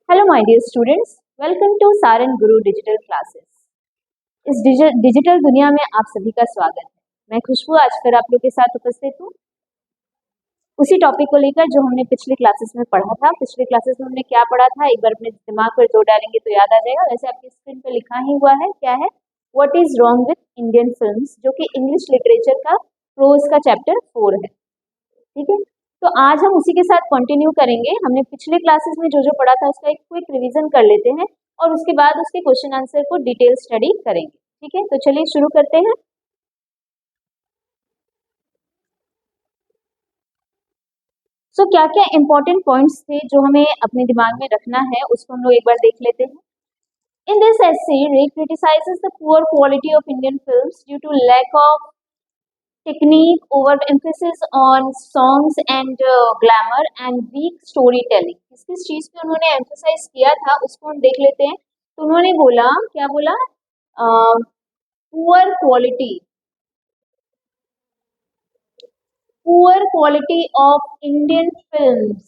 Hello my dear students, welcome to Saran Guru digital classes. इस digital दुनिया में आप सभी का स्वागत है। मैं खुशबू आज फिर आप लोग के साथ उपस्थित हूँ उसी टॉपिक को लेकर जो हमने पिछले क्लासेस में पढ़ा था। पिछले क्लासेस में हमने क्या पढ़ा था, एक बार अपने दिमाग पर जोर डालेंगे तो याद आ जाएगा। वैसे आपकी स्क्रीन पर लिखा ही हुआ है, क्या है, what is wrong with Indian films, जो कि इंग्लिश लिटरेचर का प्रोज का चैप्टर 4 है। ठीक है, तो आज हम उसी के साथ कंटिन्यू करेंगे। हमने पिछले क्लासेस में जो जो पढ़ा था उसका एक क्विक रिवीजन कर लेते हैं और उसके बाद उसके क्वेश्चन आंसर को डिटेल स्टडी करेंगे। ठीक है, तो चलिए शुरू करते हैं। सो क्या क्या इंपॉर्टेंट पॉइंट्स थे जो हमें अपने दिमाग में रखना है, उसको हम लोग एक बार देख लेते हैं। In this essay, Ray criticizes the poor quality of Indian films due to lack of technique, overemphasis on songs and glamour and weak storytelling। किस किस चीज पे उन्होंने एम्फोसाइज किया था उसको हम देख लेते हैं। तो उन्होंने बोला, क्या बोला, poor quality of Indian films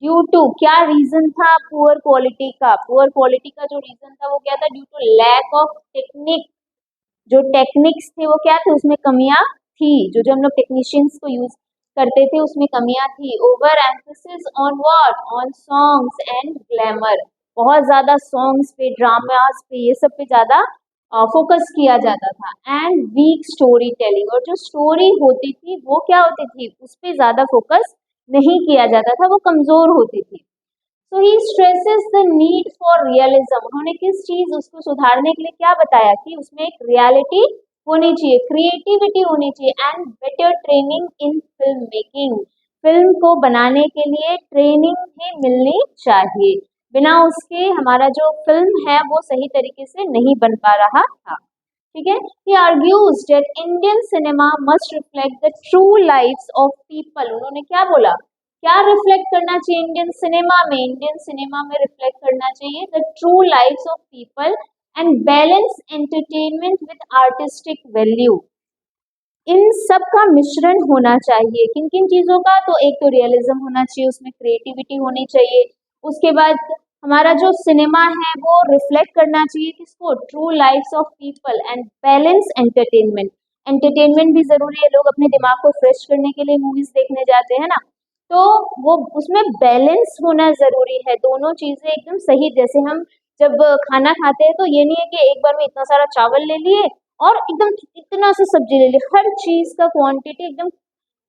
due to, क्या रीजन था पुअर क्वालिटी का? पुअर क्वालिटी का जो रीजन था वो क्या था? Due to lack of technique. जो टेक्निक्स थे वो क्या थे, उसमें कमियां थी। जो हम लोग टेक्नीशियंस को यूज करते थे उसमें कमियां थी। Over emphasis on what, on songs and glamour. बहुत ज्यादा सॉन्ग्स पे, ड्रामास पे, ये सब पे ज्यादा फोकस किया जाता था। एंड वीक स्टोरी टेलिंग, और जो स्टोरी होती थी वो क्या होती थी, उस पर ज्यादा फोकस नहीं किया जाता था, वो कमजोर होती थी। So he stresses the need for realism। उन्होंने किस चीज, उसको सुधारने के लिए क्या बताया कि उसमें एक रियलिटी होनी चाहिए, क्रिएटिविटी होनी चाहिए and better training in film making. Film को बनाने के लिए ट्रेनिंग भी मिलनी चाहिए, बिना उसके हमारा जो फिल्म है वो सही तरीके से नहीं बन पा रहा था। ठीक है, he argues that Indian cinema must reflect the true lives of people। उन्होंने क्या बोला, क्या रिफ्लेक्ट करना चाहिए इंडियन सिनेमा में? इंडियन सिनेमा में रिफ्लेक्ट करना चाहिए the true lives of people and balance entertainment with artistic value. इन सब का मिश्रण होना चाहिए। किन किन चीजों का? तो एक तो रियलिज्म होना चाहिए, उसमें क्रिएटिविटी होनी चाहिए। उसके बाद हमारा जो सिनेमा है वो रिफ्लेक्ट करना चाहिए किसको? True lives of people and balance entertainment. Entertainment भी जरूरी है, लोग अपने दिमाग को फ्रेश करने के लिए मूवीज देखने जाते हैं ना, तो वो उसमें बैलेंस होना जरूरी है। दोनों चीजें एकदम सही, जैसे हम जब खाना खाते हैं तो ये नहीं है कि एक बार में इतना सारा चावल ले लिए और एकदम इतना सा सब्जी ले ली। हर चीज का क्वांटिटी एकदम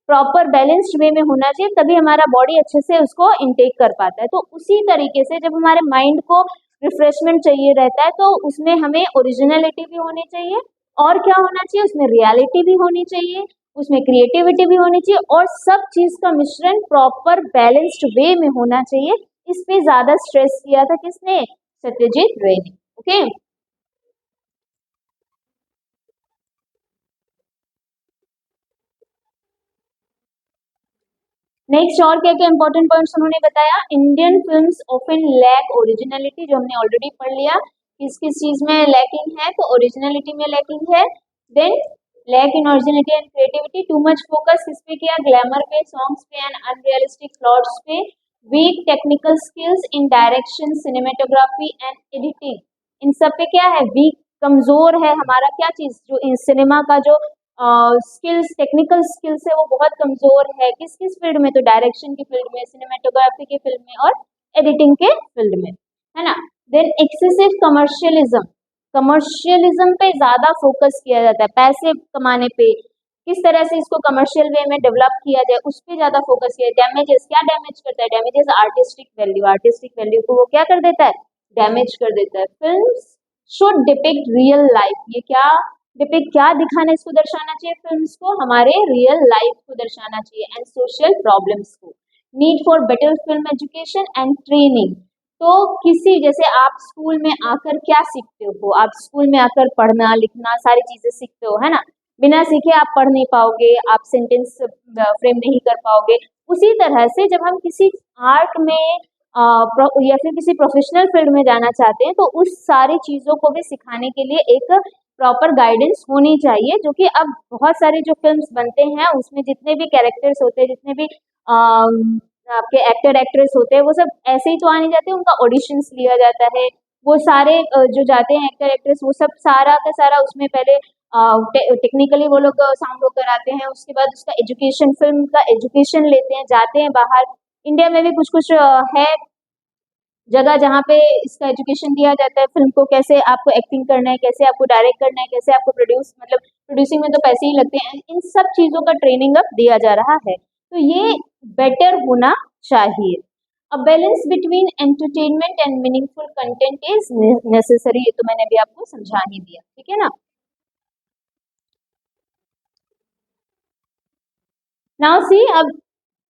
प्रॉपर बैलेंस्ड वे में होना चाहिए, तभी हमारा बॉडी अच्छे से उसको इनटेक कर पाता है। तो उसी तरीके से जब हमारे माइंड को रिफ्रेशमेंट चाहिए रहता है तो उसमें हमें ओरिजिनलिटी भी होनी चाहिए, और क्या होना चाहिए, उसमें रियलिटी भी होनी चाहिए, उसमें क्रिएटिविटी भी होनी चाहिए, और सब चीज का मिश्रण प्रॉपर बैलेंस्ड वे में होना चाहिए। इस पे ज्यादा स्ट्रेस किया था किसने? सत्यजीत रे ने। ओके, नेक्स्ट और क्या क्या इंपॉर्टेंट पॉइंट्स उन्होंने बताया। Indian films often lack originality, जो हमने ऑलरेडी पढ़ लिया, किस किस चीज में लैकिंग है, तो ओरिजिनलिटी में लैकिंग है। Then lack in originality and creativity, too much focus किस पे किया? ग्लैमर पे, सॉन्ग्स पे एंड अनरियलिस्टिक प्लॉट्स पे। Weak technical skills in direction, cinematography and editing, इन सब पे क्या है? वीक, कमजोर है हमारा क्या चीज, जो इन सिनेमा का जो स्किल्स, टेक्निकल स्किल्स है वो बहुत कमजोर है। किस किस फील्ड में? तो डायरेक्शन की फील्ड में, सिनेमेटोग्राफी की फील्ड में और एडिटिंग के फील्ड में, है ना। देन एक्सेसिव कमर्शियलिज्म, कमर्शियलिज्म पे ज्यादा फोकस किया जाता है, पैसे कमाने पे, किस तरह से इसको कमर्शियल वे में डेवलप किया जाए उस पर ज्यादा फोकस किया। डैमेजेस, क्या डैमेज करता है? Damages artistic value, artistic value को वो क्या कर देता है? डैमेज कर देता है। Films should depict real life, ये क्या डिपिक्ट, क्या दिखाना, इसको दर्शाना चाहिए फिल्म्स को? हमारे रियल लाइफ को दर्शाना चाहिए एंड सोशल प्रॉब्लम्स को। Need for better film education and training, तो किसी, जैसे आप स्कूल में आकर क्या सीखते हो? आप स्कूल में आकर पढ़ना लिखना सारी चीजें सीखते हो, है ना। बिना सीखे आप पढ़ नहीं पाओगे, आप सेंटेंस फ्रेम नहीं कर पाओगे। उसी तरह से जब हम किसी आर्ट में या फिर किसी प्रोफेशनल फील्ड में जाना चाहते हैं तो उस सारी चीजों को भी सिखाने के लिए एक प्रॉपर गाइडेंस होनी चाहिए। जो कि अब बहुत सारे जो फिल्म्स बनते हैं उसमें जितने भी कैरेक्टर्स होते हैं, जितने भी आपके एक्टर एक्ट्रेस होते हैं वो सब ऐसे ही तो आने जाते हैं, उनका ऑडिशंस लिया जाता है। वो सारे जो जाते हैं एक्टर एक्ट्रेस वो सब सारा का सारा उसमें पहले टेक्निकली वो लोग साउंड वो कराते हैं, उसके बाद उसका एजुकेशन, फिल्म का एजुकेशन लेते हैं, जाते हैं बाहर। इंडिया में भी कुछ कुछ है जगह जहाँ पे इसका एजुकेशन दिया जाता है, फिल्म को कैसे आपको एक्टिंग करना है, कैसे आपको डायरेक्ट करना है, कैसे आपको प्रोड्यूस, मतलब प्रोड्यूसिंग में तो पैसे ही लगते हैं, इन सब चीज़ों का ट्रेनिंग अब दिया जा रहा है। तो ये बेटर होना चाहिए। A balance between entertainment and meaningful content is necessary, ये तो मैंने अभी आपको समझा ही दिया, ठीक है ना। नाउ सी, अब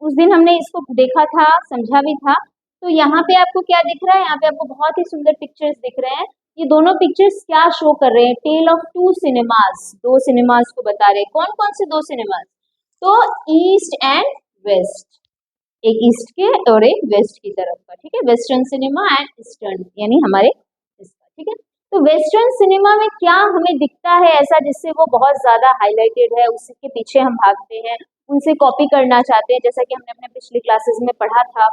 उस दिन हमने इसको देखा था, समझा भी था। तो यहाँ पे आपको क्या दिख रहा है, यहाँ पे आपको बहुत ही सुंदर पिक्चर्स दिख रहे हैं। ये दोनों पिक्चर्स क्या शो कर रहे हैं, टेल ऑफ टू सिनेमास, दो सिनेमास को बता रहे हैं। कौन कौन से दो सिनेमास? तो ईस्ट एंड वेस्ट, एक ईस्ट के और एक वेस्ट की तरफ का, ठीक है, वेस्टर्न सिनेमा एंड ईस्टर्न, यानी हमारे इसका, ठीक है। तो वेस्टर्न सिनेमा में क्या हमें दिखता है ऐसा जिससे वो बहुत ज्यादा हाईलाइटेड है, उसके पीछे हम भागते हैं, उनसे कॉपी करना चाहते हैं, जैसा कि हमने अपने पिछले क्लासेस में पढ़ा था।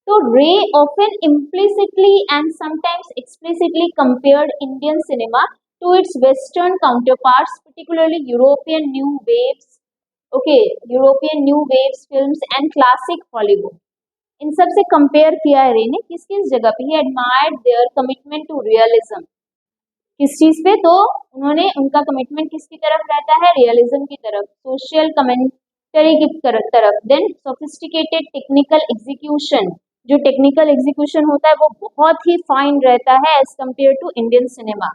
तो रे often implicitly and sometimes explicitly compared Indian cinema to its Western counterparts, particularly European New Waves, okay, European New Waves films and classic Hollywood. इन सब से कंपेयर किया है रे ने, किस किस जगह पे? ही admired their commitment to realism, किस चीज पे? तो उन्होंने, उनका कमिटमेंट किसकी तरफ रहता है? रियलिज्म की तरफ, सोशल कमेंटरी की तरफ। देन सोफिस्टिकेटेड टेक्निकल एग्जीक्यूशन, जो टेक्निकल एग्जीक्यूशन होता है वो बहुत ही फाइन रहता है as compare to Indian cinema.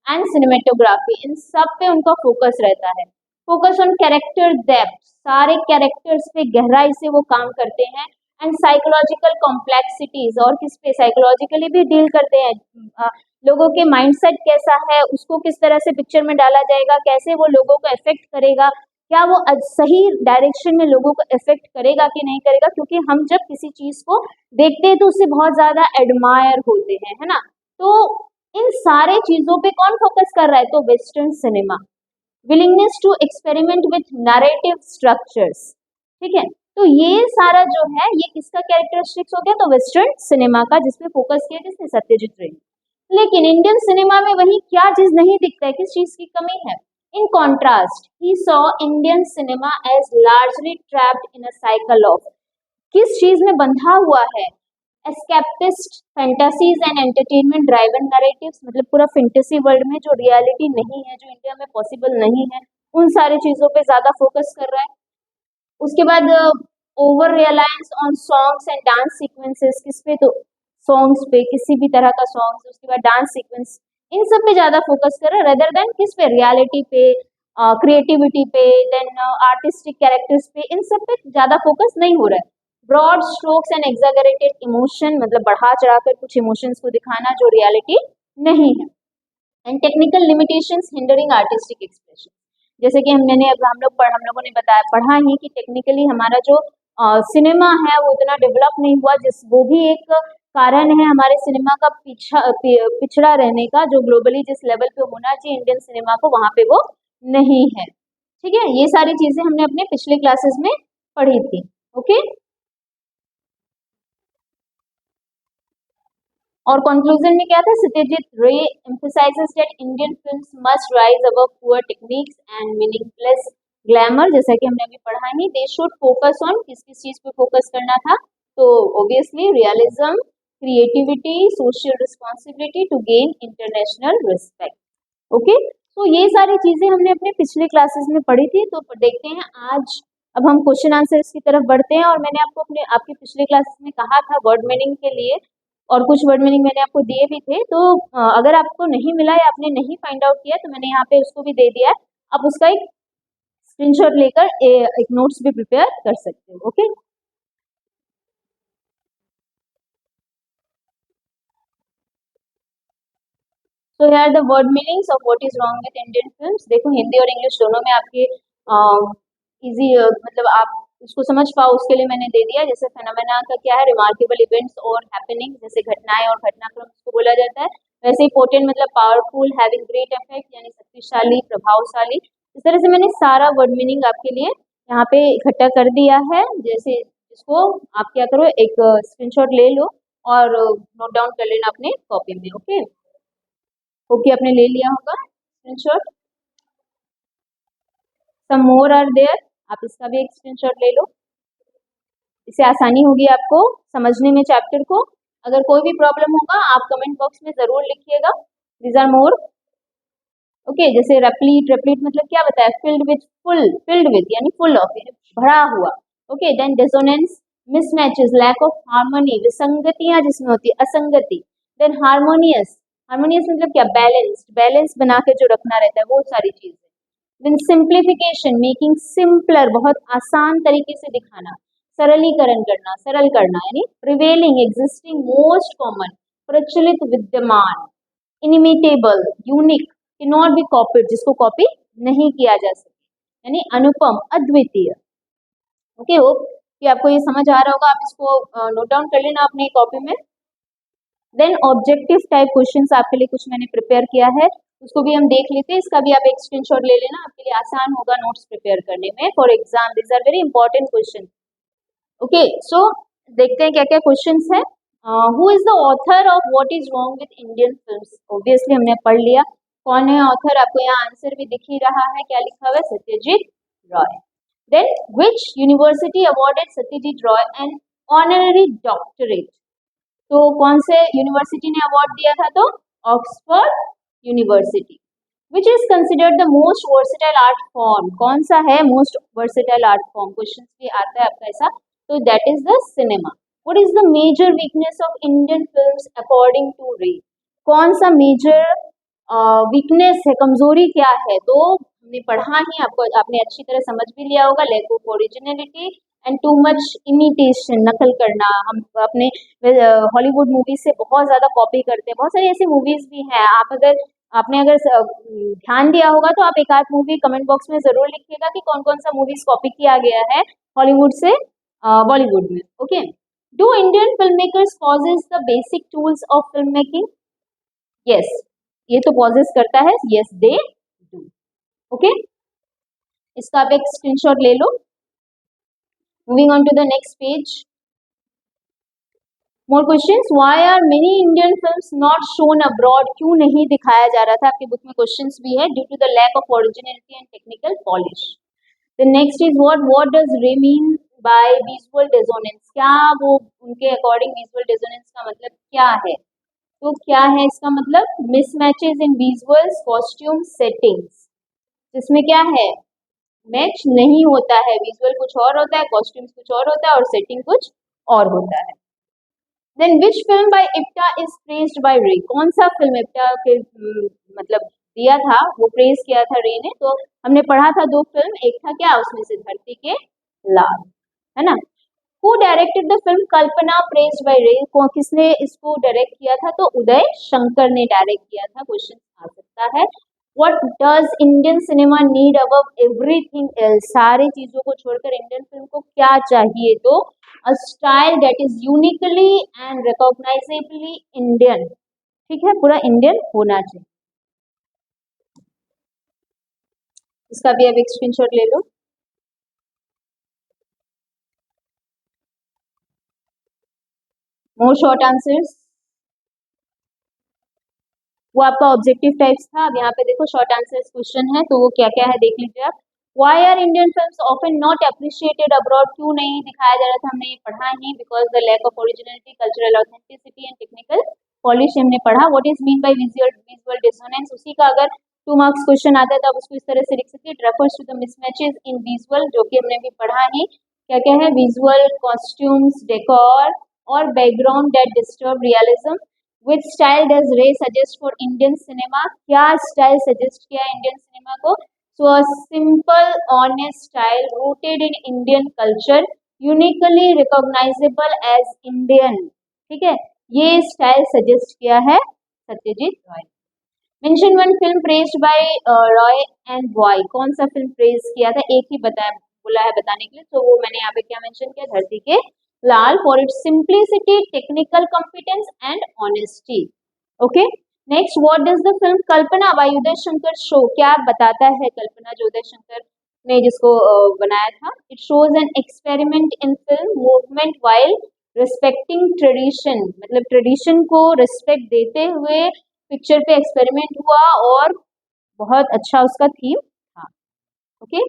And cinematography, इन सब पे उनका फोकस रहता है। फोकस ऑन कैरेक्टर डेप्थ, सारे कैरेक्टर्स पे गहराई से वो काम करते हैं। एंड साइकोलॉजिकल कॉम्प्लेक्सिटीज, और किस पे? साइकोलॉजिकली भी डील करते हैं। लोगों के माइंडसेट कैसा है, उसको किस तरह से पिक्चर में डाला जाएगा, कैसे वो लोगों को इफेक्ट करेगा, क्या वो सही डायरेक्शन में लोगों को इफेक्ट करेगा कि नहीं करेगा। क्योंकि हम जब किसी चीज को देखते हैं तो उससे बहुत ज्यादा एडमायर होते हैं, है ना। तो इन सारे चीजों पे कौन फोकस कर रहा है? तो western cinema. Willingness to experiment with narrative structures, ठीक है। तो ये सारा जो है ये किसका कैरेक्टरिस्टिक्स हो गया? तो वेस्टर्न सिनेमा का, जिसपे फोकस किया जिसने? सत्यजीत रे। लेकिन इंडियन सिनेमा में वही क्या चीज नहीं दिखता है, किस चीज की कमी है? In contrast he saw Indian cinema as largely trapped in a cycle of, किस चीज में बंधा हुआ है? Escapist fantasies and entertainment driven narratives, मतलब पूरा फैंटेसी वर्ल्ड में जो रियलिटी नहीं है, जो इंडिया में पॉसिबल नहीं है, उन सारी चीजों पे ज्यादा फोकस कर रहा है। उसके बाद over reliance on songs and dance sequences, किस पे? तो सॉन्ग्स पे, किसी भी तरह का सॉन्ग्स, उसके बाद डांस सीक्वेंस, इन सब पे ज्यादा फोकस कर रहा है, रेदर देन किस पे? रियलिटी पे, क्रिएटिविटी पे, देन आर्टिस्टिक कैरेक्टर्स पे, इन सब पे ज्यादा फोकस नहीं हो रहा है। Broad strokes and exaggerated emotion, मतलब बढ़ा चढ़ाकर कुछ इमोशंस को दिखाना जो रियलिटी नहीं है। And technical limitations hindering artistic expression, जैसे कि हम लोगों ने बताया, पढ़ा ही कि टेक्निकली हमारा जो सिनेमा है वो इतना डेवलप नहीं हुआ, जिस वो भी एक कारण है हमारे सिनेमा का पिछड़ा रहने का, जो ग्लोबली जिस लेवल पे होना चाहिए इंडियन सिनेमा को, वहां पे वो नहीं है, ठीक है। ये सारी चीजें हमने अपने पिछले क्लासेस में पढ़ी थी, ओके। और कंक्लूजन में क्या था? सत्यजीत रे emphasizes that Indian films must rise above poor techniques and meaningless glamour, जैसा कि हमने अभी पढ़ा ही। दे शुड फोकस ऑन, किस किस चीज पे फोकस करना था? तो obviously realism, creativity, social responsibility to gain international respect, okay. तो ये सारी चीजें हमने अपने पिछले क्लासेस में पढ़ी थी। तो देखते हैं आज, अब हम क्वेश्चन आंसर्स की तरफ बढ़ते हैं। और मैंने आपको आपके पिछले क्लासेस में कहा था वर्ड मीनिंग के लिए, और कुछ वर्ड मीनिंग मैंने आपको दिए भी थे। तो अगर आपको नहीं मिला या आपने नहीं फाइंड आउट किया तो मैंने यहाँ पे उसको भी दे दिया है, आप उसका एक स्क्रीनशॉट लेकर एक नोट्स भी प्रिपेयर कर सकते हो, okay. So here the word meanings of what is wrong with Indian films. देखो हिंदी और इंग्लिश दोनों में आपके इजी, मतलब आप उसको समझ पाओ उसके लिए मैंने दे दिया। जैसे फेनोमेना का क्या है? रिमार्केबल इवेंट्स और हैपनिंग, जैसे घटनाएं और घटनाक्रम उसको बोला जाता है। वैसे ही पोटेंट मतलब पावरफुल, हैविंग ग्रेट इफेक्ट, यानी शक्तिशाली, प्रभावशाली। इस तरह से मैंने सारा वर्ड मीनिंग आपके लिए यहाँ पे इकट्ठा कर दिया है। जैसे इसको आप क्या करो, एक स्क्रीनशॉट ले लो और नोट डाउन कर लेना अपने कॉपी में। ओके, ओके, आपने ले लिया होगा screenshot. Some more are there, आप इसका भी एक स्क्रीनशॉट ले लो, इससे आसानी होगी आपको समझने में चैप्टर को। अगर कोई भी प्रॉब्लम होगा आप कमेंट बॉक्स में जरूर लिखिएगा। These are more. ओके, जैसे रेप्लीट, रेप्लीट मतलब क्या बताया, filled with, full, filled with यानी फुल ऑफ, भरा हुआ। Okay, then dissonance, mismatches, lack of harmony, विसंगतियां जिसमें होती है, असंगति। देन हार्मोनियस, हार्मोनियस मतलब क्या, बैलेंस्ड, बैलेंस बना के जो रखना रहता है, वो सारी चीजें। देन सिंप्लीफिकेशन, मेकिंग सिंपलर, बहुत आसान तरीके से दिखाना, सरलीकरण करना, सरल करना, यानी प्रिवेलिंग, एग्जिस्टिंग, मोस्ट कॉमन, प्रचलित, विद्यमान, inimitable, unique, can not be copied, जिसको कॉपी नहीं किया जा सके, यानी अनुपम, अद्वितीय। ओके, होप कि आपको ये समझ आ रहा होगा। आप इसको नोट डाउन कर लेना अपनी कॉपी में। देन ऑब्जेक्टिव टाइप क्वेश्चंस आपके लिए कुछ मैंने प्रिपेयर किया है, उसको भी हम देख लेते हैं। इसका भी आप एक स्क्रीनशॉट ले लेना, आपके लिए आसान होगा नोट्स प्रिपेयर करने में for exam. This are very important question. Okay, so देखते हैं क्या क्या क्वेश्चंस है। Who is the author of what is wrong with Indian films? Obviously हमने पढ़ लिया कौन है ऑथर, आपको यहाँ आंसर भी दिख ही रहा है, क्या लिखा हुआ है, Satyajit Roy. Then which university awarded Satyajit Roy an honorary doctorate? तो कौन से यूनिवर्सिटी ने अवार्ड दिया था? तो Oxford university. Which is considered the most versatile art form? कौन सा है most versatile art form? Question भी आता है आपका ऐसा, तो that is the cinema. What is the major weakness of Indian films according to Ray? कौन सा मेजर वीकनेस है, कमजोरी क्या है? तो हमने पढ़ा ही, आपको आपने अच्छी तरह समझ भी लिया होगा, lack of originality and too much imitation, नकल करना। हम अपने हॉलीवुड मूवीज से बहुत ज्यादा कॉपी करते हैं, बहुत सारी ऐसी मूवीज भी हैं। आप अगर आपने अगर ध्यान दिया होगा तो आप एक आध मूवी कमेंट बॉक्स में जरूर लिखिएगा कि कौन कौन सा मूवीज कॉपी किया गया है हॉलीवुड से बॉलीवुड में। Okay, do Indian film makers possess the basic tools of film making? Yes, ये तो पॉजेस करता है, यस दे डू। ओके, इसका आप एक स्क्रीनशॉट ले लो। Moving on to the next page, more questions. Why are many Indian films not shown abroad? क्यों नहीं दिखाया जा रहा था? आपकी बुक में क्वेश्चंस भी है। Due to the lack of originality and technical polish. The next is what does Ray mean by visual dissonance? क्या वो उनके अकॉर्डिंग विजुअल डिसोनेंस का मतलब क्या है? तो क्या है इसका मतलब? मिसमैचेस इन विजुअल्स, कॉस्ट्यूम, सेटिंग्स, जिसमें क्या है, मैच नहीं होता है, विजुअल कुछ और होता है, कॉस्ट्यूम्स कुछ और होता है और सेटिंग कुछ और होता है। Then which film by IPTA is praised by Ray? कौन सा फिल्म इप्टा के मतलब दिया था, वो प्रेज किया था रे ने? तो हमने पढ़ा था दो फिल्म, एक था क्या उसमें से, धरती के लाल, है ना। Who directed the film Kalpana praised by Ray? को किसने इसको डायरेक्ट किया था? तो उदय शंकर ने डायरेक्ट किया था। क्वेश्चन आ सकता है। What does Indian cinema need above everything else? सारी चीजों को छोड़कर इंडियन फिल्म को क्या चाहिए? तो a style that is uniquely and recognizably Indian। ठीक है, पूरा इंडियन होना चाहिए। इसका भी अब एक स्क्रीनशॉट ले लो। मोर शॉर्ट आंसर्स, वो आपका ऑब्जेक्टिव टाइप्स था। अब यहाँ पे देखो शॉर्ट आंसर्स क्वेश्चन है, तो वो क्या क्या है देख लीजिए आप। Why are Indian films often not appreciated abroad? क्यों नहीं दिखाया जा रहा था? हमने ये पढ़ा ही, because the lack of originality, cultural authenticity and technical polish हमने पढ़ा। What is mean by visual dissonance? उसी का अगर 2 मार्क्स क्वेश्चन आता है तो आप उसको इस तरह से लिख सकते हैं, it refers to the mismatches in visual, जो कि हमने भी पढ़ा ही। क्या क्या है? विजुअल, कॉस्ट्यूम्स, डेकोर और background that disturb realism. Which style does Ray suggest for Indian cinema? क्या स्टाइल सजेस्ट किया इंडियन सिनेमा को? So a simple, honest style rooted in Indian culture, uniquely recognizable as Indian। ठीक है, ये style suggest किया है Satyajit Roy. Mention one film praised by Roy and why? कौन सा फिल्म प्रेज किया था? एक ही बताया, बोला है बताने के लिए, तो वो मैंने यहाँ पे क्या मेंशन किया, Dharti Ke Lal, for its simplicity, technical competence and honesty. Okay, next, what does the film Kalpana by Uday Shankar show? क्या बताता है कल्पना जो उदय शंकर ने जिसको बनाया था। It shows an experiment in film movement while respecting tradition, मतलब ट्रेडिशन को रिस्पेक्ट देते हुए पिक्चर पे एक्सपेरिमेंट हुआ और बहुत अच्छा उसका थीम था। Okay,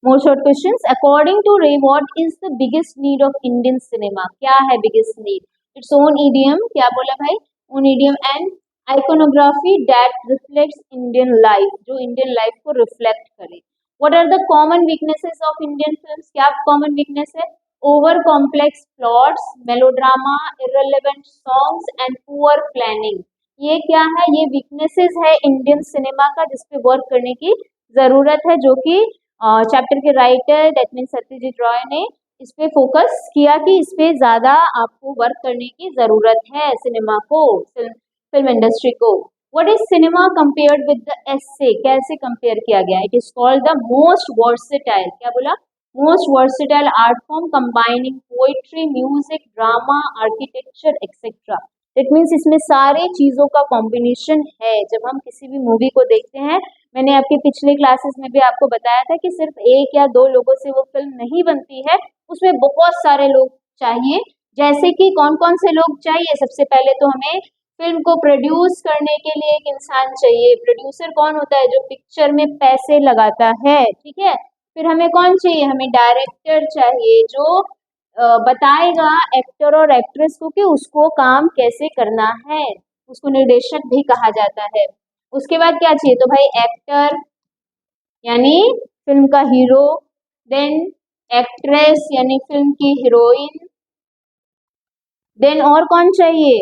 more short questions. According to Ray what is the biggest need of Indian cinema? क्या है biggest need? Its own idiom, क्या बोला भाई? Own idiom and iconography that reflects Indian life, जो इंडियन लाइफ को रिफ्लेक्ट करे। What are the common weaknesses of Indian films? क्या common weakness है? Over complex plots, melodrama, irrelevant songs and poor planning. ये क्या है? ये वीकनेसेस है इंडियन सिनेमा का, जिसपे वर्क करने की जरूरत है, जो कि चैप्टर के writer that mean Satyajit Roy ने इस पे फोकस किया कि इस पे ज्यादा आपको वर्क करने की जरूरत है सिनेमा को, फिल्म इंडस्ट्री को। What is cinema compared with the essay? कैसे कंपेयर किया गया? It is called the most versatile, क्या बोला? Most versatile art form combining poetry, music, drama, architecture etcetera. It means इसमें सारे चीजों का कॉम्बिनेशन है। जब हम किसी भी मूवी को देखते हैं, मैंने आपके पिछले क्लासेस में भी आपको बताया था कि सिर्फ एक या दो लोगों से वो फिल्म नहीं बनती है, उसमें बहुत सारे लोग चाहिए। जैसे कि कौन कौन से लोग चाहिए? सबसे पहले तो हमें फिल्म को प्रोड्यूस करने के लिए एक इंसान चाहिए। प्रोड्यूसर कौन होता है? जो पिक्चर में पैसे लगाता है, ठीक है। फिर हमें कौन चाहिए? हमें डायरेक्टर चाहिए, जो बताएगा एक्टर और एक्ट्रेस को कि उसको काम कैसे करना है, उसको निर्देशक भी कहा जाता है। उसके बाद क्या चाहिए? तो भाई एक्टर यानी फिल्म का हीरो, देन एक्ट्रेस यानी फिल्म की हीरोइन, देन और कौन चाहिए?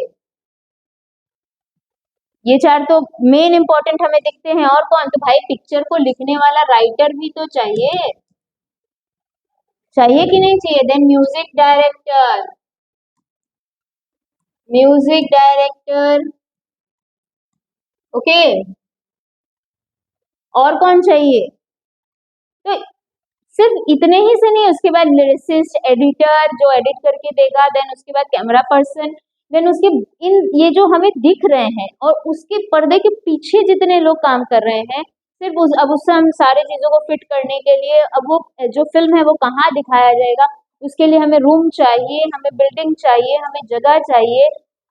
ये चार तो मेन इंपॉर्टेंट हमें दिखते हैं। और कौन? तो भाई पिक्चर को लिखने वाला राइटर भी तो चाहिए, चाहिए कि नहीं चाहिए? Then music director, music director, okay. और कौन चाहिए? तो सिर्फ इतने ही से नहीं, उसके बाद लिरिसिस्ट, एडिटर जो एडिट करके देगा, देन उसके बाद कैमरा पर्सन, देन उसके इन ये जो हमें दिख रहे हैं और उसके पर्दे के पीछे जितने लोग काम कर रहे हैं, सिर्फ अब उससे हम सारे चीजों को फिट करने के लिए, अब वो जो फिल्म है वो कहाँ दिखाया जाएगा, उसके लिए हमें रूम चाहिए, हमें बिल्डिंग चाहिए, हमें जगह चाहिए।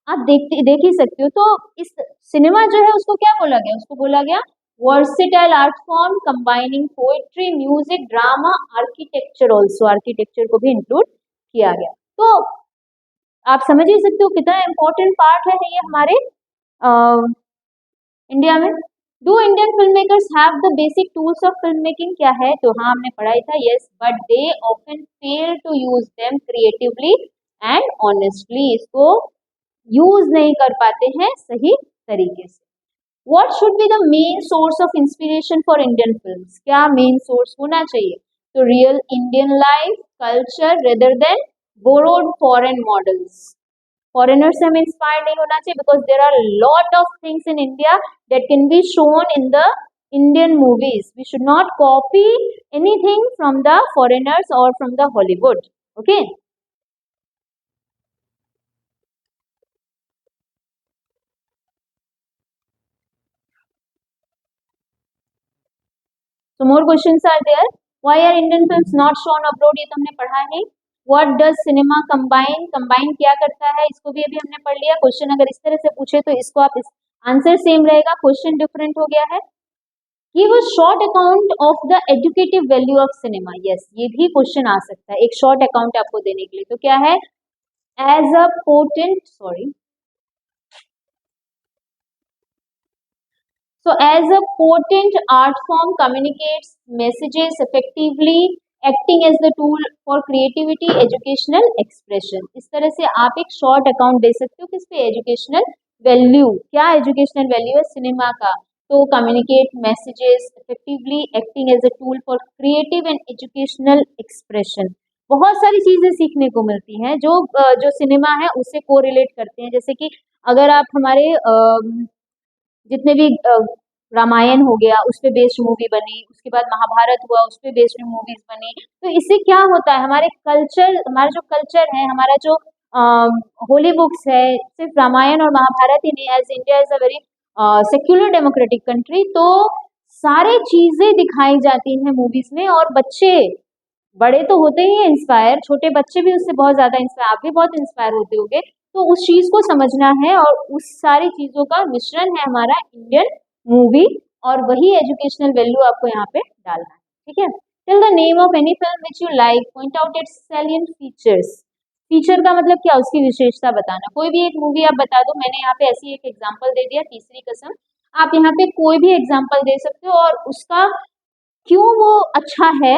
आप देख ही सकते हो। तो इस सिनेमा जो है उसको क्या बोला गया? उसको बोला गया versatile art form combining poetry, music, drama, architecture also, architecture को भी इंक्लूड किया गया। तो आप समझ ही सकते हो कितना इम्पोर्टेंट पार्ट है ये हमारे इंडिया में। Do Indian film makers have the basic tools of film making? क्या है? तो हाँ, हमने पढ़ा ही था, yes, but they often fail to use them creatively and honestly. इसको यूज नहीं कर पाते हैं सही तरीके से। What should be the main source of inspiration for Indian films? क्या मेन सोर्स होना चाहिए? तो real Indian life, culture rather than borrowed foreign models. Foreigner से हमें इंस्पायर नहीं होना चाहिए, because there are lot of things in India that can be shown in the Indian movies. We should not copy anything from the foreigners और from the Hollywood. Okay, so more questions are there. Why are Indian films not shown abroad? ये तो हमने पढ़ा है. What does cinema combine? Combine क्या करता है? इसको भी अभी हमने पढ़ लिया. क्वेश्चन अगर इस तरह से पूछे तो इसको आप आंसर सेम रहेगा, क्वेश्चन डिफरेंट हो गया है. Give a short account of the educative value of cinema. Yes, ये भी क्वेश्चन आ सकता है, एक शॉर्ट अकाउंट आपको देने के लिए. तो क्या है? As a potent, sorry. So as a potent art form communicates messages effectively, acting as the tool for creativity, educational expression. इस तरह से आप एक शॉर्ट अकाउंट दे सकते हो किस पे? Educational value. क्या एजुकेशनल वैल्यू है सिनेमा का? तो communicate messages effectively, acting as a tool for creative and educational expression. बहुत सारी चीजें सीखने को मिलती हैं जो जो सिनेमा है उससे कोरिलेट करते हैं. जैसे कि अगर आप हमारे जितने भी रामायण हो गया उस पे बेस्ड मूवी बनी, उसके बाद महाभारत हुआ उस पे बेस्ड मूवीज बनी, तो इससे क्या होता है? हमारे कल्चर, हमारा जो कल्चर है, हमारा जो होली बुक्स है, सिर्फ रामायण और महाभारत ही नहीं, as India is a very secular democratic country, तो सारे चीजें दिखाई जाती हैं मूवीज में, और बच्चे बड़े तो होते ही हैं इंस्पायर, छोटे बच्चे भी उससे बहुत ज्यादा इंस्पायर, आप भी बहुत इंस्पायर होते होंगे। तो उस चीज को समझना है, और उस सारी चीजों का मिश्रण है हमारा इंडियन मूवी, और वही एजुकेशनल वैल्यू आपको यहाँ पे डालना है, ठीक है। Tell the name of any film which you like, point out its salient features. Feature का मतलब क्या, उसकी विशेषता बताना। कोई भी एक मूवी आप बता दो, मैंने यहाँ पे ऐसी एक एग्जांपल दे दिया, तीसरी कसम। आप यहाँ पे कोई भी एग्जांपल दे सकते हो, और उसका क्यों वो अच्छा है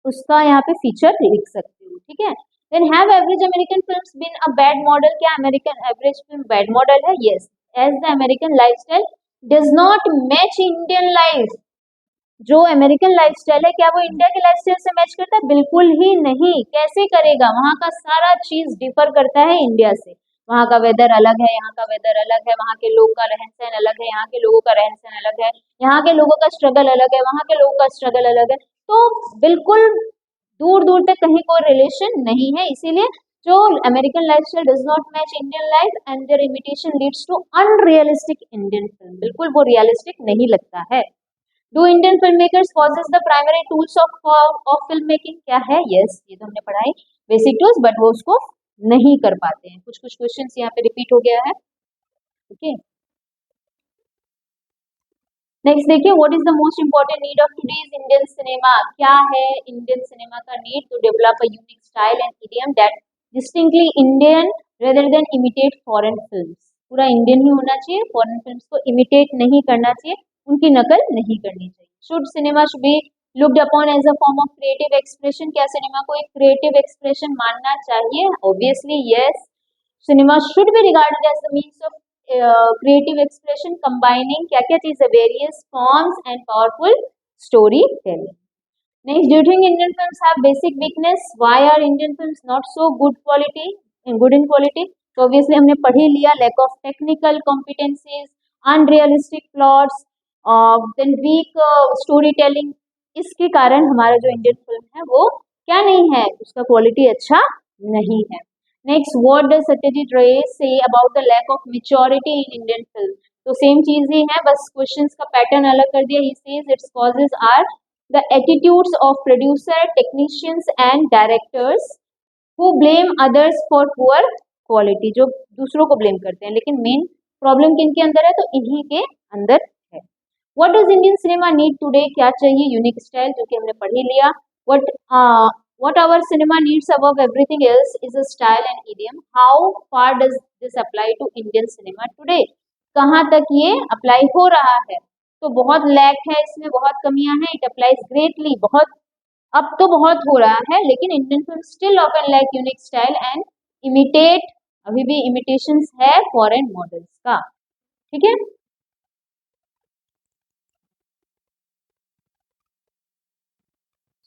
उसका यहाँ पे फीचर लिख सकते हो, ठीक है। Then have average American films been a bad model, क्या American average film bad model है? Yes, as the American lifestyle does not match Indian life. जो अमेरिकन लाइफस्टाइल है, क्या वो इंडिया के लाइफस्टाइल से मैच करता है? बिल्कुल ही नहीं। कैसे करेगा? वहाँ का सारा चीज डिफर करता है इंडिया से। वहाँ का वेदर अलग है, यहाँ का वेदर अलग है, वहाँ के लोग का रहन सहन अलग है, यहाँ के लोगों का रहन सहन अलग है, यहाँ के लोगों का स्ट्रगल अलग है, वहाँ के लोगों का स्ट्रगल अलग है। तो बिल्कुल दूर दूर तक कहीं कोई रिलेशन नहीं है। इसीलिए जो American lifestyle does not match Indian life and their imitation leads to unrealistic Indian film, बिल्कुल वो रियलिस्टिक नहीं लगता है। Do Indian film makers possess the primary tools of film making, क्या है? यस, ये तो हमने पढ़ा है, बेसिक टूल्स, बट वो उसको नहीं कर पाते हैं। कुछ कुछ क्वेश्चंस यहाँ पे रिपीट हो गया है, ओके। नेक्स्ट देखिए, what is the most important need of today's Indian cinema, क्या है इंडियन सिनेमा का need? To develop a unique style and idiom that distinctly Indian rather than imitate foreign films. पूरा Indian ही होना चाहिए, foreign films को imitate नहीं करना चाहिए, उनकी नकल नहीं करनी चाहिए। Should cinema should be looked upon as a form of creative expression, क्या सिनेमा को एक क्रिएटिव एक्सप्रेशन मानना चाहिए? Obviously yes, cinema should be regarded as the means of creative expression combining क्या क्या चीज है? Various forms and powerful story telling. Next, do you think Indian films have basic weakness? Why are Indian films not so good in quality? तो obviously हमने पढ़ ही लिया, lack of technical competencies, unrealistic plots, then weak story telling. इसके कारण हमारा जो Indian film है वो क्या नहीं है, उसका क्वालिटी अच्छा नहीं है। Next, what does Satyajit Ray say about the lack of maturity in Indian film? तो सेम चीज ही है, बस क्वेश्चंस का पैटर्न अलग कर दिया। He says its causes are the attitudes of producer, technicians and directors who blame others for poor quality, जो दूसरों को ब्लेम करते हैं, लेकिन मेन प्रॉब्लम किनके अंदर है? तो इन्हीं के अंदर है। What does Indian cinema need today? क्या चाहिए? यूनिक स्टाइल, जो कि हमने पढ़ ही लिया। What our cinema needs above everything else is a style and idiom. How far does this apply to Indian cinema today? कहाँ तक ये अप्लाई हो रहा है? तो बहुत लैक है इसमें, बहुत कमियां हैं। इट अप्लाइज ग्रेटली, बहुत अब तो बहुत हो रहा है, लेकिन Indian film still often lack unique style and imitate, अभी भी इमिटेशंस है फॉरेन मॉडल्स का, ठीक है।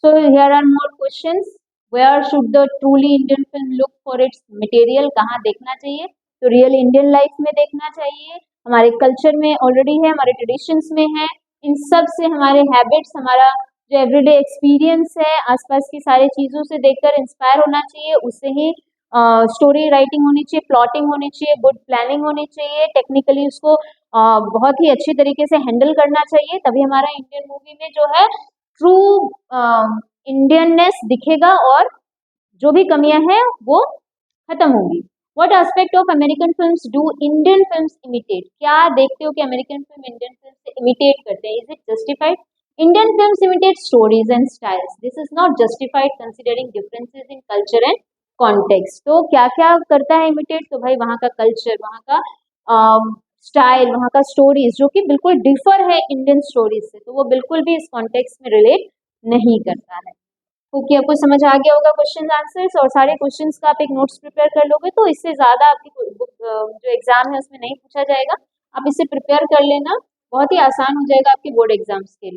So here are more questions. Where should the truly Indian film look for its material? कहाँ देखना चाहिए? तो रियल इंडियन लाइफ में देखना चाहिए, हमारे कल्चर में ऑलरेडी है, हमारे ट्रेडिशंस में है, इन सब से हमारे हैबिट्स, हमारा जो एवरीडे एक्सपीरियंस है, आसपास की सारी चीज़ों से देखकर इंस्पायर होना चाहिए, उससे ही स्टोरी राइटिंग होनी चाहिए, प्लॉटिंग होनी चाहिए, गुड प्लानिंग होनी चाहिए, टेक्निकली उसको बहुत ही अच्छी तरीके से हैंडल करना चाहिए, तभी हमारा इंडियन मूवी में जो है ट्रू इंडियननेस दिखेगा, और जो भी कमियां हैं वो खत्म होंगी। What aspect of American films do Indian films imitate? क्या देखते हो कि अमेरिकन फिल्म इंडियन फिल्म से इमिटेट करते हैं? Is it justified? Indian films imitate stories and styles, this is not justified considering differences in culture and context. तो क्या क्या करता है इमिटेट? तो भाई वहाँ का कल्चर, वहाँ का स्टाइल, वहाँ का स्टोरीज, जो कि बिल्कुल डिफर है इंडियन स्टोरीज से, तो वो बिल्कुल भी इस कॉन्टेक्स्ट में रिलेट नहीं करता है। क्योंकि आपको समझ आ गया होगा क्वेश्चन आंसर्स, और सारे क्वेश्चंस का आप एक नोट्स प्रिपेयर कर लोगे तो इससे ज़्यादा आपकी बुक जो एग्जाम है उसमें नहीं पूछा जाएगा। आप इसे प्रिपेयर कर लेना, बहुत ही आसान हो जाएगा आपके बोर्ड एग्जाम्स के लिए।